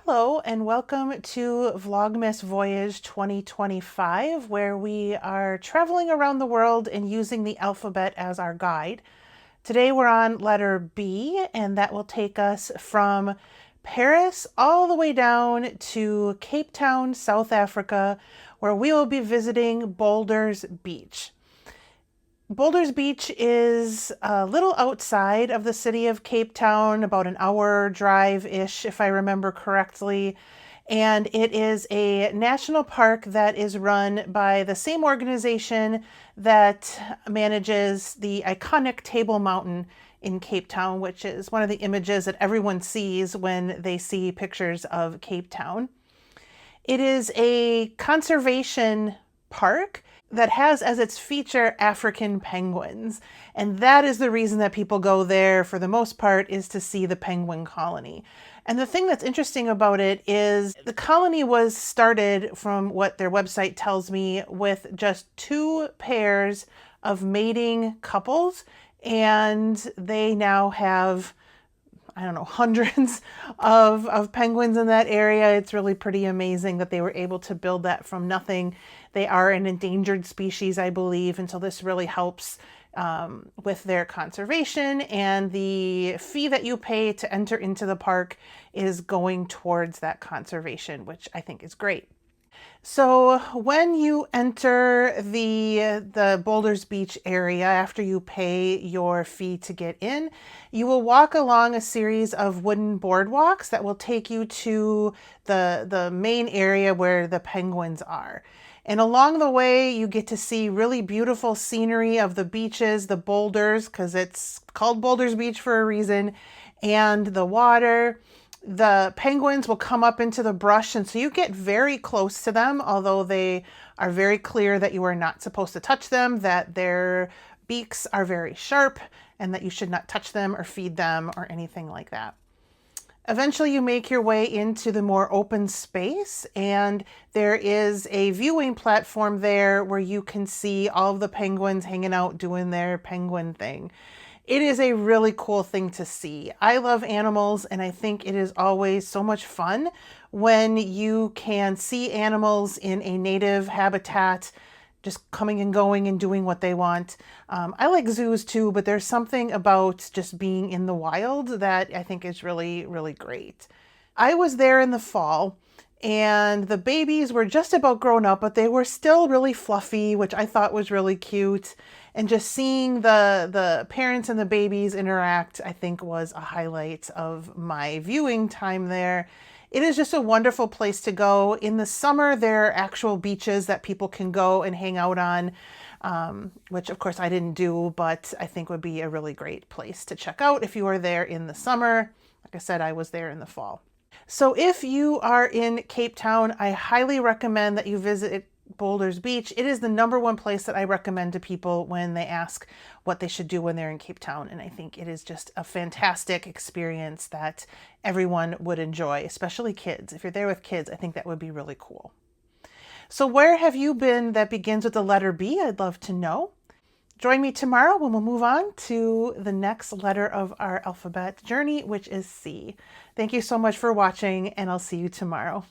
Hello and welcome to Vlogmas Voyage 2025, where we are traveling around the world and using the alphabet as our guide. Today we're on letter B, and that will take us from Paris all the way down to Cape Town, South Africa, where we will be visiting Boulders Beach. Boulders Beach is a little outside of the city of Cape Town, about an hour drive-ish, if I remember correctly. And it is a national park that is run by the same organization that manages the iconic Table Mountain in Cape Town, which is one of the images that everyone sees when they see pictures of Cape Town. It is a conservation park that has as its feature African penguins. And that is the reason that people go there for the most part, is to see the penguin colony. And the thing that's interesting about it is the colony was started, from what their website tells me, with just 2 pairs of mating couples. And they now have, I don't know, hundreds of penguins in that area. It's really pretty amazing that they were able to build that from nothing. They are an endangered species, I believe, and so this really helps with their conservation, and the fee that you pay to enter into the park is going towards that conservation, which I think is great. So when you enter the Boulders Beach area, after you pay your fee to get in, you will walk along a series of wooden boardwalks that will take you to the main area where the penguins are. And along the way, you get to see really beautiful scenery of the beaches, the boulders, because it's called Boulders Beach for a reason, and the water. The penguins will come up into the brush, and so you get very close to them, although they are very clear that you are not supposed to touch them, that their beaks are very sharp, and that you should not touch them or feed them or anything like that. Eventually, you make your way into the more open space, and there is a viewing platform there where you can see all of the penguins hanging out doing their penguin thing. It is a really cool thing to see. I love animals, and I think it is always so much fun when you can see animals in a native habitat, just coming and going and doing what they want. I like zoos too, but there's something about just being in the wild that I think is really, really great. I was there in the fall, and the babies were just about grown up, but they were still really fluffy, which I thought was really cute. And just seeing the parents and the babies interact, I think, was a highlight of my viewing time there. It is just a wonderful place to go. In the summer, there are actual beaches that people can go and hang out on, which of course I didn't do, but I think would be a really great place to check out if you are there in the summer. Like I said, I was there in the fall. So if you are in Cape Town, I highly recommend that you visit Boulders Beach. It is the #1 place that I recommend to people when they ask what they should do when they're in Cape Town. And I think it is just a fantastic experience that everyone would enjoy, especially kids. If you're there with kids, I think that would be really cool. So where have you been that begins with the letter B? I'd love to know. Join me tomorrow when we'll move on to the next letter of our alphabet journey, which is C. Thank you so much for watching, and I'll see you tomorrow.